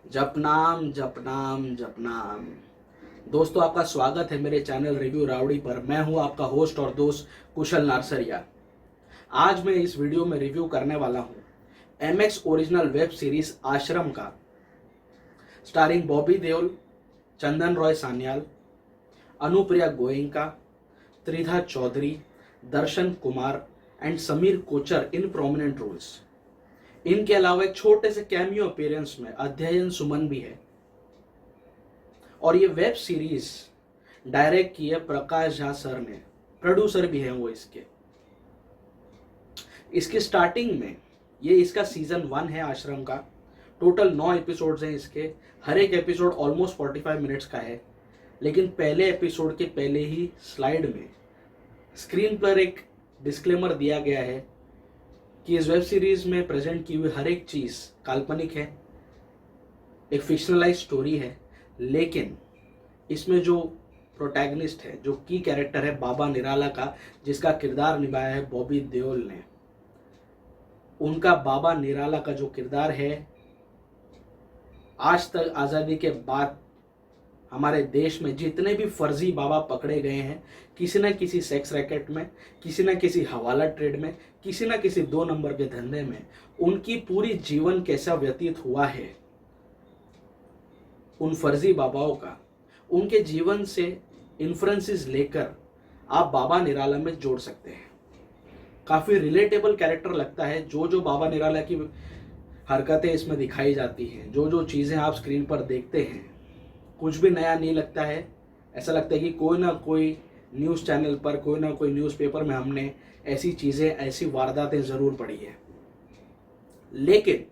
जपनाम जपनाम जपनाम। दोस्तों, आपका स्वागत है मेरे चैनल रिव्यू रावड़ी पर। मैं हूं आपका होस्ट और दोस्त कुशल नारसरिया। आज मैं इस वीडियो में रिव्यू करने वाला हूं MX original web series Aashram का, starring Bobby Deol, Chandan Roy Sanyal, Anupriya Goenka, Tridha Choudhury, Darshan Kumar and Sameer Kochhar in prominent roles. इनके अलावा एक छोटे से कैमियो अपीयरेंस में अध्ययन सुमन भी है। और ये वेब सीरीज डायरेक्ट की है प्रकाश झा सर ने, प्रोड्यूसर भी है वो इसके। इसकी स्टार्टिंग में ये इसका सीजन 1 है आश्रम का। टोटल 9 एपिसोड्स हैं इसके। हर एक एपिसोड ऑलमोस्ट 45 मिनट्स का है। लेकिन पहले एपिसोड के पहले ही स्लाइड में स्क्रीन पर एक डिस्क्लेमर दिया गया है कि इस वेब सीरीज में प्रेजेंट की हुई हर एक चीज काल्पनिक है, एक फिक्शनलाइज स्टोरी है। लेकिन इसमें जो प्रोटैगनिस्ट है, जो की कैरेक्टर है बाबा निराला का, जिसका किरदार निभाया है बॉबी देओल ने, उनका बाबा निराला का जो किरदार है, आज तक आज़ादी के बाद हमारे देश में जितने भी फर्जी बाबा पकड़े गए हैं, किसी न किसी सेक्स रैकेट में, किसी न किसी हवाला ट्रेड में, किसी न किसी 2 नंबर के धंधे में, उनकी पूरी जीवन कैसा व्यतीत हुआ है, उन फर्जी बाबाओं का, उनके जीवन से इन्फ्लुएंसेस लेकर आप बाबा निराला में जोड़ सकते हैं। काफ़ी रिलेटेबल कैरेक्टर लगता है। जो बाबा निराला की हरकतें इसमें दिखाई जाती हैं, जो चीज़ें आप स्क्रीन पर देखते हैं, कुछ भी नया नहीं लगता है। ऐसा लगता है कि कोई ना कोई न्यूज़ चैनल पर, कोई ना कोई न्यूज़पेपर में हमने ऐसी चीज़ें, ऐसी वारदातें ज़रूर पढ़ी है। लेकिन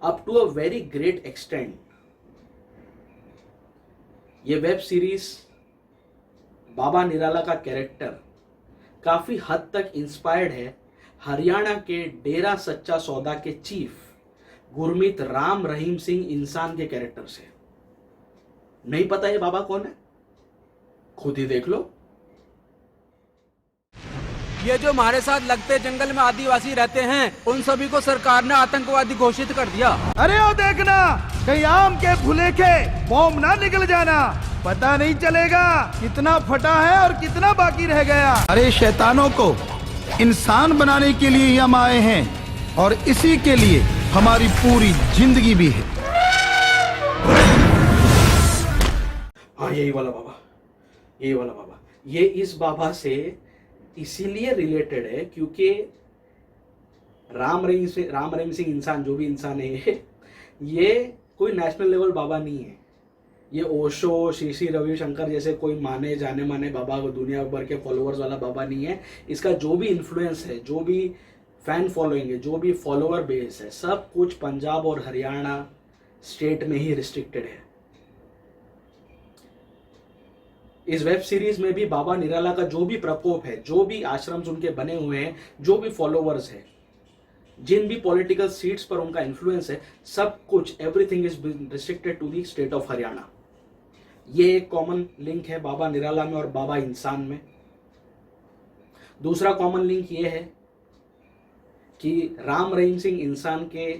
up to a very great extent ये वेब सीरीज, बाबा निराला का कैरेक्टर काफ़ी हद तक इंस्पायर्ड है हरियाणा के डेरा सच्चा सौदा के चीफ गुरमीत राम रहीम सिंह इंसान के कैरेक्टर से। नहीं पता ये बाबा कौन है? खुद ही देख लो। ये जो हमारे साथ लगते जंगल में आदिवासी रहते हैं, उन सभी को सरकार ने आतंकवादी घोषित कर दिया। अरे ओ देखना, कहीं आम के फूले के बॉम्ब ना निकल जाना, पता नहीं चलेगा कितना फटा है और कितना बाकी रह गया। अरे शैतानों को इंसान बनाने के लिए ही हम आए हैं और इसी के लिए हमारी पूरी जिंदगी भी है। हाँ, यही वाला बाबा, यही वाला बाबा। ये इस बाबा से इसीलिए रिलेटेड है क्योंकि राम रहीम सिंह इंसान, जो भी इंसान है, ये कोई नेशनल लेवल बाबा नहीं है। ये ओशो, श्री श्री रविशंकर जैसे कोई माने जाने माने बाबा, दुनिया भर के फॉलोअर्स वाला बाबा नहीं है। इसका जो भी इन्फ्लुएंस है, जो भी फैन फॉलोइंग है, जो भी फॉलोअर बेस है, सब कुछ पंजाब और हरियाणा स्टेट में ही रिस्ट्रिक्टेड है। इस वेब सीरीज में भी बाबा निराला का जो भी प्रकोप है, जो भी आश्रम उनके बने हुए हैं, जो भी फॉलोअर्स हैं, जिन भी पॉलिटिकल सीट्स पर उनका इन्फ्लुएंस है, सब कुछ, everything is restricted to the state of Haryana. ये एक कॉमन लिंक है बाबा निराला में और बाबा इंसान में। दूसरा कॉमन लिंक ये है कि राम रहीम सिंह इंसान के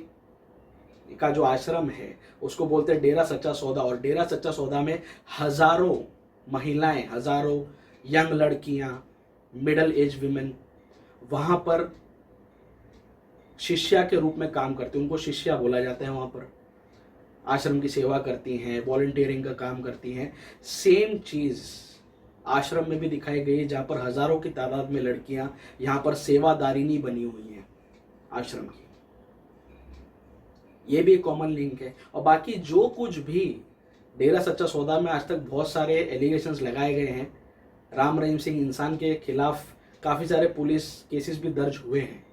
का जो आश्रम है उसको बोलते हैं डेरा सच्चा सौदा, और डेरा सच्चा सौदा में हजारों महिलाएं, हजारों यंग लड़कियां, मिडिल एज विमेन वहां पर शिष्या के रूप में काम करती हैं। उनको शिष्या बोला जाता है। वहां पर आश्रम की सेवा करती हैं, वॉलंटियरिंग का काम करती हैं। सेम चीज आश्रम में भी दिखाई गई है, जहां पर हजारों की तादाद में लड़कियां यहां पर सेवादारिनी बनी हुई हैं आश्रम की। ये भी एक कॉमन लिंक है। और बाकी जो कुछ भी डेरा सच्चा सौदा में आज तक बहुत सारे एलिगेशंस लगाए गए हैं, राम रहीम सिंह इंसान के खिलाफ काफ़ी सारे पुलिस केसेस भी दर्ज हुए हैं।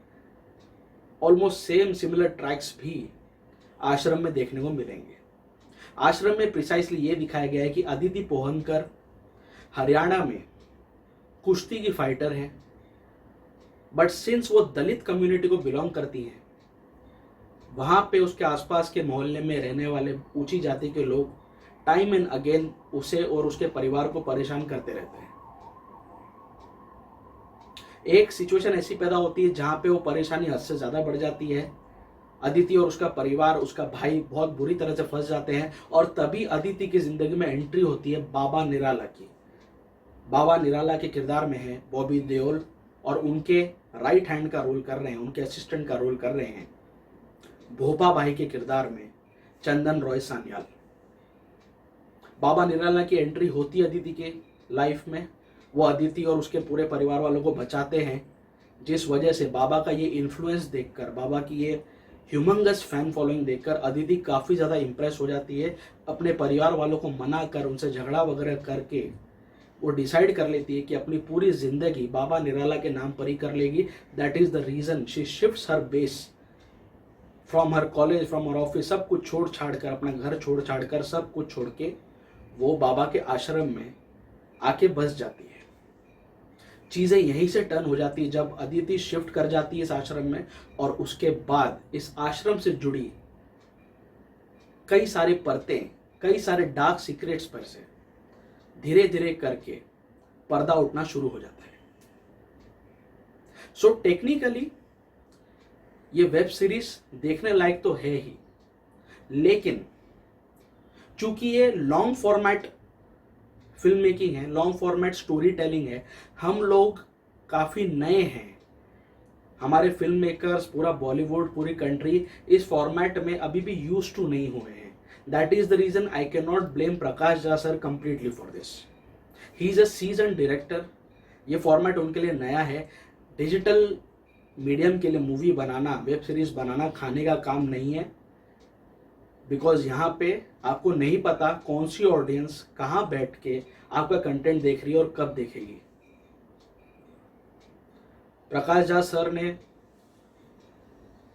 ऑलमोस्ट सेम सिमिलर ट्रैक्स भी आश्रम में देखने को मिलेंगे। आश्रम में प्रिसाइसली ये दिखाया गया है कि अदिति पोहनकर हरियाणा में कुश्ती की फाइटर हैं, बट सिंस वो दलित कम्युनिटी को बिलोंग करती हैं, वहाँ पे उसके आसपास के मोहल्ले में रहने वाले ऊंची जाति के लोग टाइम एंड अगेन उसे और उसके परिवार को परेशान करते रहते हैं। एक सिचुएशन ऐसी पैदा होती है जहां पे वो परेशानी हद से ज्यादा बढ़ जाती है अदिति और उसका परिवार, उसका भाई बहुत बुरी तरह से फंस जाते हैं और तभी अदिति की जिंदगी में एंट्री होती है बाबा निराला की। बाबा निराला के किरदार में है बॉबी देओल और उनके राइट हैंड का रोल कर रहे हैं, उनके असिस्टेंट का रोल कर रहे हैं भोपा भाई के किरदार में चंदन रॉय सान्याल। बाबा निराला की एंट्री होती है अदिति के लाइफ में। वो अदिति और उसके पूरे परिवार वालों को बचाते हैं, जिस वजह से बाबा का ये इन्फ्लुएंस देखकर, बाबा की ये ह्यूमंगस फैन फॉलोइंग देखकर अदिति काफ़ी ज़्यादा इंप्रेस हो जाती है। अपने परिवार वालों को मना कर, उनसे झगड़ा वगैरह करके वो डिसाइड कर लेती है कि अपनी पूरी ज़िंदगी बाबा निराला के नाम पर ही कर लेगी। That is the reason she shifts her base from her college, from her office, सब कुछ छोड़ छाड़ कर, अपना घर छोड़ छाड़ कर, सब कुछ छोड़ के वो बाबा के आश्रम में आके बस जाती है। चीज़ें यहीं से टर्न हो जाती है जब अदिति शिफ्ट कर जाती है इस आश्रम में, और उसके बाद इस आश्रम से जुड़ी कई सारी परतें, कई सारे डार्क सीक्रेट्स पर से धीरे धीरे करके पर्दा उठना शुरू हो जाता है। सो टेक्निकली ये वेब सीरीज देखने लायक तो है ही, लेकिन चूंकि ये लॉन्ग फॉर्मेट फिल्म मेकिंग है, लॉन्ग फॉर्मेट स्टोरी टेलिंग है, हम लोग काफ़ी नए हैं। हमारे फिल्म मेकर्स, पूरा बॉलीवुड, पूरी कंट्री इस फॉर्मेट में अभी भी यूज टू नहीं हुए हैं। That is the reason I can not blame Prakash Jha sir completely for this. He is a season director. ये फॉर्मेट उनके लिए नया है। डिजिटल मीडियम के लिए मूवी बनाना, वेब सीरीज बनाना खाने का काम नहीं है, बिकॉज यहाँ पे आपको नहीं पता कौन सी ऑडियंस कहाँ बैठ के आपका कंटेंट देख रही है और कब देखेगी। प्रकाश झा सर ने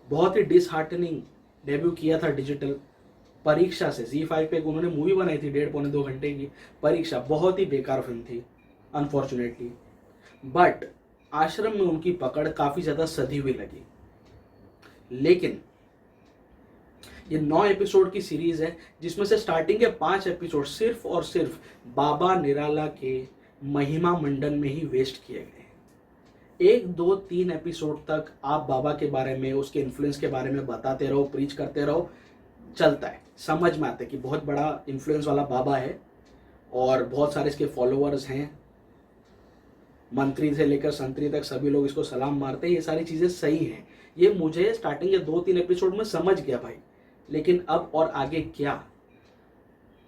बहुत ही डिसहार्टनिंग डेब्यू किया था डिजिटल परीक्षा से। ZEE5 पे उन्होंने मूवी बनाई थी 1.5-2 घंटे की, परीक्षा बहुत ही बेकार फिल्म थी अनफॉर्चुनेटली। बट आश्रम में उनकी पकड़ काफ़ी ज़्यादा सधी हुई लगी। लेकिन ये 9 एपिसोड की सीरीज है, जिसमें से स्टार्टिंग के 5 एपिसोड सिर्फ और सिर्फ बाबा निराला के महिमा मंडन में ही वेस्ट किए गए। 1, 2, 3 एपिसोड तक आप बाबा के बारे में, उसके इन्फ्लुएंस के बारे में बताते रहो, प्रीच करते रहो, चलता है, समझ में आता है कि बहुत बड़ा इन्फ्लुएंस वाला बाबा है और बहुत सारे इसके फॉलोअर्स हैं, मंत्री से लेकर संतरी तक सभी लोग इसको सलाम मारते हैं। ये सारी चीज़ें सही हैं, ये मुझे स्टार्टिंग के 2-3 एपिसोड में समझ गया भाई। लेकिन अब और आगे क्या?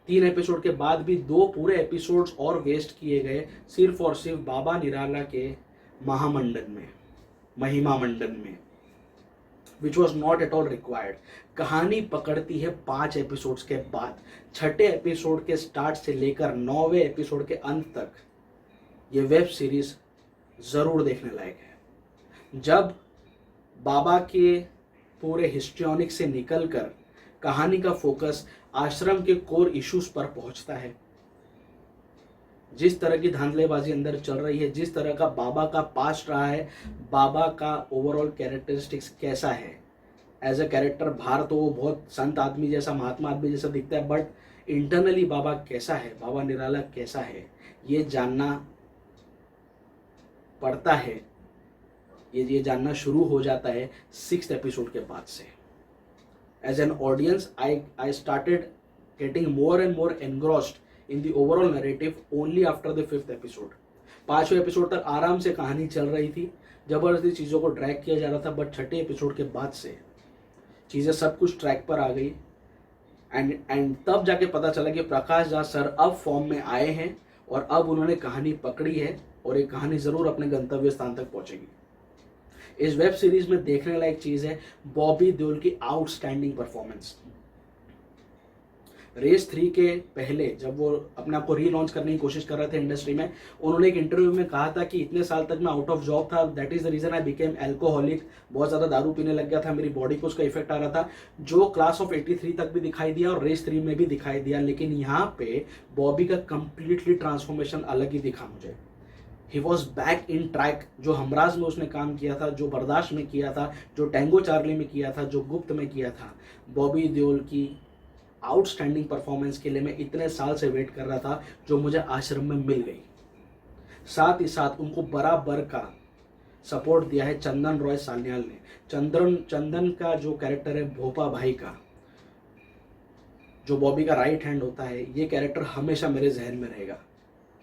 3 एपिसोड के बाद भी 2 पूरे एपिसोड्स और वेस्ट किए गए सिर्फ और सिर्फ बाबा निराला के महामंडन में, महिमा मंडन में, which was not at all required. कहानी पकड़ती है 5 एपिसोड्स के बाद। 6ठे एपिसोड के स्टार्ट से लेकर 9वें एपिसोड के अंत तक ये वेब सीरीज ज़रूर देखने लायक है। जब बाबा के पूरे हिस्ट्रियोनिक से निकलकर कहानी का फोकस आश्रम के कोर इश्यूज पर पहुंचता है, जिस तरह की धांधलेबाजी अंदर चल रही है, जिस तरह का बाबा का पास्ट रहा है, बाबा का ओवरऑल कैरेक्टरिस्टिक्स कैसा है। एज अ कैरेक्टर बाहर तो वो बहुत संत आदमी जैसा, महात्मा आदमी जैसा दिखता है, बट इंटरनली बाबा कैसा है, बाबा निराला कैसा है, ये जानना पड़ता है। ये जानना शुरू हो जाता है 6th एपिसोड के बाद से। As an audience I started getting more and more engrossed in the overall narrative only after the 5th episode. 5वें एपिसोड तक आराम से कहानी चल रही थी, जबरदस्ती चीज़ों को ड्रैग किया जा रहा था, बट 6ठे एपिसोड के बाद से चीज़ें सब कुछ ट्रैक पर आ गई। एंड तब जाके पता चला कि प्रकाश झा सर अब फॉर्म में आए हैं और अब उन्होंने कहानी पकड़ी है और ये कहानी ज़रूर अपने गंतव्य स्थान तक पहुंचेगी। इस वेब सीरीज में देखने लायक चीज़ है बॉबी देओल की आउटस्टैंडिंग परफॉर्मेंस। रेस 3 के पहले जब वो अपने आप को रीलॉन्च करने की कोशिश कर रहे थे इंडस्ट्री में, उन्होंने एक इंटरव्यू में कहा था कि इतने साल तक मैं आउट ऑफ जॉब था, that is the reason I became alcoholic. बहुत ज़्यादा दारू पीने लग गया था, मेरी बॉडी को उसका इफेक्ट आ रहा था, जो क्लास ऑफ 83 तक भी दिखाई दिया और रेस 3 में भी दिखाई दिया। लेकिन यहाँ पे बॉबी का कंप्लीटली ट्रांसफॉर्मेशन अलग ही दिखा मुझे। He was back in track. जो हमराज में उसने काम किया था, जो बर्दाश्त में किया था, जो टैंगो चार्ली में किया था, जो गुप्त में किया था, बॉबी देओल की आउटस्टैंडिंग परफॉर्मेंस के लिए मैं इतने साल से वेट कर रहा था, जो मुझे आश्रम में मिल गई। साथ ही साथ उनको बराबर का सपोर्ट दिया है चंदन रॉय सान्याल ने। चंदन का जो कैरेक्टर है भोपा भाई का, जो बॉबी का राइट हैंड होता है, ये कैरेक्टर हमेशा मेरे जहन में रहेगा।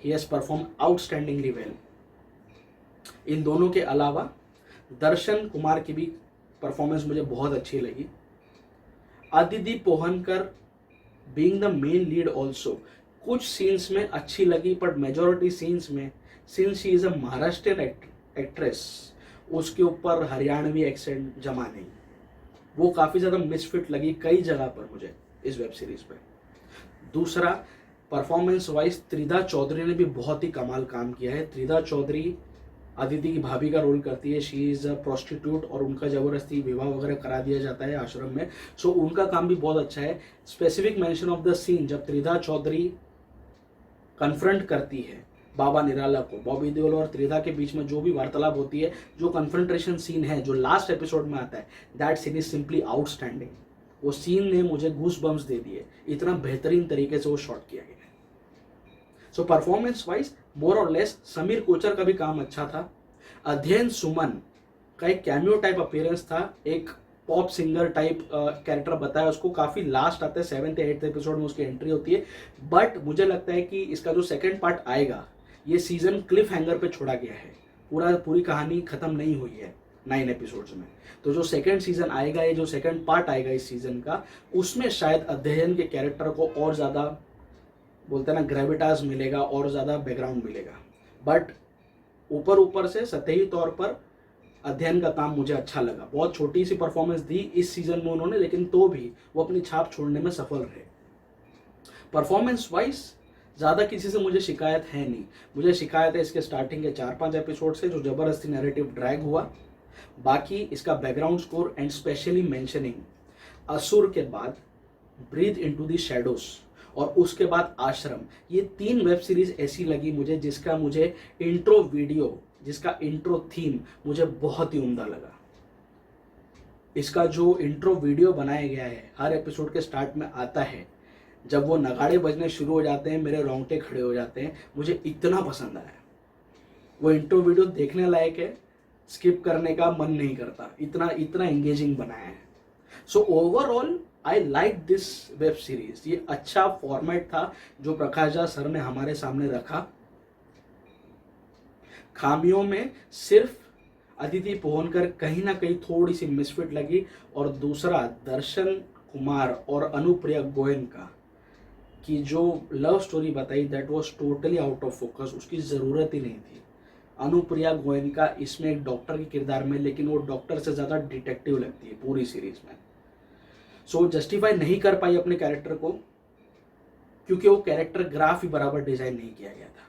He has perform outstandingly well. इन दोनों के अलावा दर्शन कुमार की भी परफॉर्मेंस मुझे बहुत अच्छी लगी। Aditi Pohankar being the main lead also कुछ सीन्स में अच्छी लगी, बट मेजोरिटी सीन्स में since she is a Maharashtrian actress उसके ऊपर हरियाणवी एक्सेंट जमा नहीं, वो काफ़ी ज़्यादा मिसफिट लगी कई जगह पर मुझे इस वेब सीरीज पे। दूसरा, परफॉर्मेंस वाइज त्रिधा चौधरी ने भी बहुत ही कमाल काम किया है। त्रिधा चौधरी अदिति की भाभी का रोल करती है। शी इज़ अ प्रोस्टिट्यूट और उनका ज़बरदस्ती विवाह वगैरह करा दिया जाता है आश्रम में। सो उनका काम भी बहुत अच्छा है। Specific mention of the scene जब त्रिधा चौधरी कन्फ्रंट करती है बाबा निराला को, बॉबी देओल और त्रिधा के बीच में जो भी वार्तालाप होती है, जो कन्फ्रंटेशन सीन है जो लास्ट एपिसोड में आता है, that scene is simply outstanding. वो सीन ने मुझे गूस बम्स दे दिए, इतना बेहतरीन तरीके से वो शॉट किया गया है। सो परफॉर्मेंस वाइज मोर और लेस समीर कोचर का भी काम अच्छा था। अध्ययन सुमन का एक कैमियो टाइप अपीयरेंस था, एक पॉप सिंगर टाइप कैरेक्टर बताया उसको, काफ़ी लास्ट आता है 7th या 8th एपिसोड में उसकी एंट्री होती है। बट मुझे लगता है कि इसका जो सेकेंड पार्ट आएगा, ये सीजन क्लिफ हैंगर पे छोड़ा गया है, पूरी कहानी खत्म नहीं हुई है 9 एपिसोड्स में। तो जो सेकेंड सीजन आएगा, ये जो सेकेंड पार्ट आएगा इस सीजन का, उसमें शायद अध्ययन के कैरेक्टर को और ज़्यादा बोलते हैं ना ग्रेविटास मिलेगा और ज़्यादा बैकग्राउंड मिलेगा। बट ऊपर से सतही तौर पर अध्ययन का काम मुझे अच्छा लगा। बहुत छोटी सी परफॉर्मेंस दी इस सीजन में उन्होंने, लेकिन तो भी वो अपनी छाप छोड़ने में सफल रहे। परफॉर्मेंस वाइज ज़्यादा किसी से मुझे शिकायत है नहीं। मुझे शिकायत है इसके स्टार्टिंग के 4-5 एपिसोड से, जो ज़बरदस्ती नैरेटिव ड्रैग हुआ। बाकी इसका background score and specially mentioning असुर के बाद ब्रीथ इनटू द शैडोज और उसके बाद आश्रम, ये 3 वेब सीरीज ऐसी लगी मुझे जिसका मुझे इंट्रो वीडियो, जिसका इंट्रो थीम मुझे बहुत ही उम्दा लगा। इसका जो इंट्रो वीडियो बनाया गया है, हर एपिसोड के स्टार्ट में आता है, जब वो नगाड़े बजने शुरू हो जाते हैं मेरे रोंगटे खड़े हो जाते हैं। मुझे इतना पसंद आया। वो इंट्रो वीडियो देखने लायक है, स्किप करने का मन नहीं करता, इतना एंगेजिंग बनाया है। So overall I like this web series. ये अच्छा फॉर्मेट था जो प्रकाश झा सर ने हमारे सामने रखा। खामियों में सिर्फ अदिति पोहनकर कहीं ना कहीं थोड़ी सी मिसफिट लगी, और दूसरा दर्शन कुमार और अनुप्रिया गोयनका की जो लव स्टोरी बताई, that was totally out of focus. उसकी ज़रूरत ही नहीं थी। अनुप्रिया गोयनका इसमें एक डॉक्टर के किरदार में, लेकिन वो डॉक्टर से ज़्यादा डिटेक्टिव लगती है पूरी सीरीज में। सो जस्टिफाई नहीं कर पाई अपने कैरेक्टर को, क्योंकि वो कैरेक्टर ग्राफ ही बराबर डिजाइन नहीं किया गया था।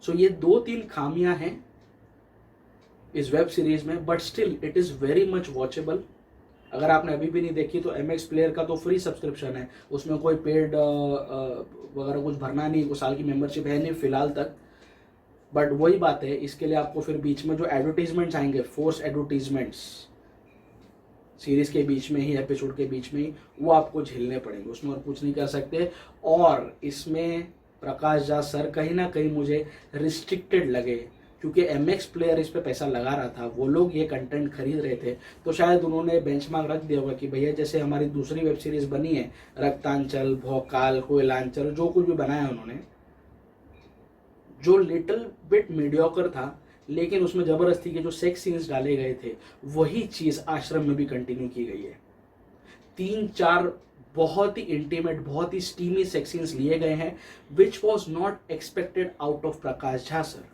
सो ये 2-3 खामियां हैं इस वेब सीरीज में, but still it is very much watchable. अगर आपने अभी भी नहीं देखी तो MX प्लेयर का तो फ्री सब्सक्रिप्शन है, उसमें कोई पेड वगैरह कुछ भरना नहीं, कोई साल की मेंबरशिप है नहीं फिलहाल तक। बट वही बात है, इसके लिए आपको फिर बीच में जो एडवर्टीजमेंट्स आएंगे, फोर्स एडवर्टीजमेंट्स सीरीज के बीच में ही, एपिसोड के बीच में ही, वो आपको झेलने पड़ेंगे, उसमें और कुछ नहीं कर सकते। और इसमें प्रकाश झा सर कहीं ना कहीं मुझे रिस्ट्रिक्टेड लगे, क्योंकि MX प्लेयर इस पे पैसा लगा रहा था, वो लोग ये कंटेंट खरीद रहे थे, तो शायद उन्होंने बेंचमार्क रख दिया होगा कि भैया जैसे हमारी दूसरी वेब सीरीज बनी है रक्तांचल, भोकाल, कोयलांचल, जो कुछ भी बनाया उन्होंने, जो लिटिल बिट मीडियोकर था, लेकिन उसमें जबरदस्ती के जो सेक्स सीन्स डाले गए थे, वही चीज़ आश्रम में भी कंटिन्यू की गई है। 3-4 बहुत ही इंटीमेट, बहुत ही स्टीमी सेक्स सीन्स लिए गए हैं, which was not expected out of Prakash Jha sir.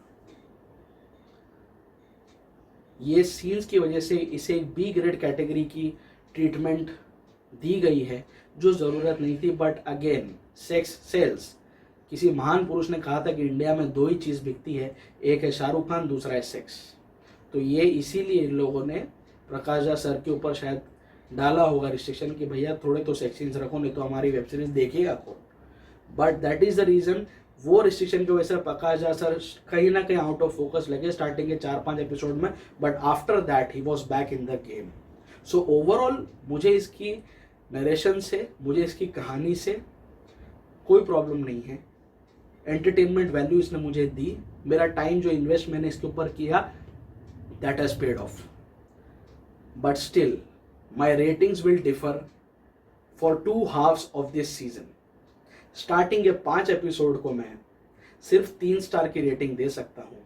ये सीन्स की वजह से इसे एक B ग्रेड कैटेगरी की ट्रीटमेंट दी गई है, जो ज़रूरत नहीं थी। But again, sex cells. किसी महान पुरुष ने कहा था कि इंडिया में 2 ही चीज़ बिकती है, एक है शाहरुख खान, दूसरा है सेक्स। तो ये इसीलिए इन लोगों ने प्रकाश झा सर के ऊपर शायद डाला होगा रिस्ट्रिक्शन कि भैया थोड़े तो सेक्स सीन्स रखो, नहीं तो हमारी वेब सीरीज देखेगा कौन। But that is the reason, वो रिस्ट्रिक्शन की वजह से प्रकाश झा सर कहीं ना कहीं आउट ऑफ फोकस लगे स्टार्टिंग के 4-5 एपिसोड में, but after that he was back in the game. So overall मुझे इसकी नरेशन से, मुझे इसकी कहानी से कोई प्रॉब्लम नहीं है। एंटरटेनमेंट वैल्यू इसने मुझे दी। मेरा टाइम जो इन्वेस्ट मैंने इसके ऊपर किया, that has paid of. But still my ratings will differ for 2 halves of this season. Starting के 5 एपिसोड को मैं सिर्फ 3 स्टार की रेटिंग दे सकता हूँ,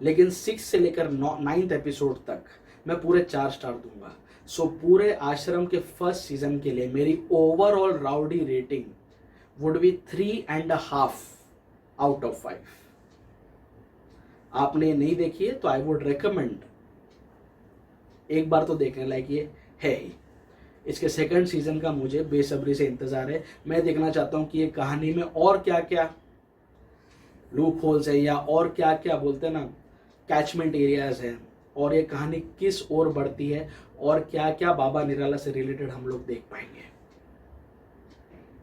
लेकिन 6 से लेकर 9th एपिसोड तक मैं पूरे 4 स्टार दूंगा. सो पूरे आश्रम के फर्स्ट सीजन के लिए मेरी overall rowdy rating would be 3.5 out of 5. आपने नहीं देखी है तो आई वुड रिकमेंड एक बार तो देखने लायक ये है ही. इसके सेकंड सीजन का मुझे बेसब्री से इंतजार है. मैं देखना चाहता हूं कि ये कहानी में और क्या क्या लूप होल्स है, या और क्या क्या बोलते हैं ना कैचमेंट एरियाज है, और ये कहानी किस ओर बढ़ती है, और क्या क्या बाबा निराला से रिलेटेड हम लोग देख पाएंगे.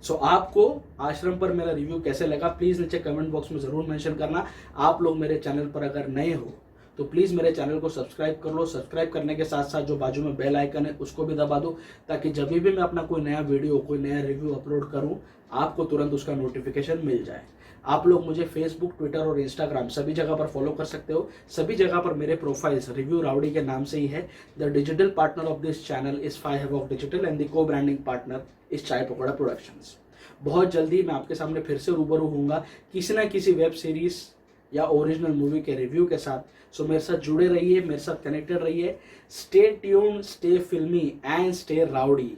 सो आपको आश्रम पर मेरा रिव्यू कैसे लगा प्लीज नीचे कमेंट बॉक्स में जरूर मेंशन करना. आप लोग मेरे चैनल पर अगर नए हो तो प्लीज मेरे चैनल को सब्सक्राइब कर लो. सब्सक्राइब करने के साथ साथ जो बाजू में बेल आइकन है उसको भी दबा दो, ताकि जब भी मैं अपना कोई नया वीडियो, कोई नया रिव्यू अपलोड करूं, आपको तुरंत उसका नोटिफिकेशन मिल जाए. आप लोग मुझे फेसबुक, ट्विटर और इंस्टाग्राम सभी जगह पर फॉलो कर सकते हो. सभी जगह पर मेरे प्रोफाइल्स रिव्यू राउडी के नाम से ही है. The digital partner of this channel is 5 Havoc digital and the को ब्रांडिंग पार्टनर इज चाय पकौड़ा प्रोडक्शंस. बहुत जल्दी मैं आपके सामने फिर से रूबरू होऊंगा किसी ना किसी वेब सीरीज या ओरिजिनल मूवी के रिव्यू के साथ. सो मेरे साथ जुड़े रहिए, मेरे साथ कनेक्टेड रहिए. स्टे ट्यून्ड, स्टे फिल्मी एंड स्टे राउडी.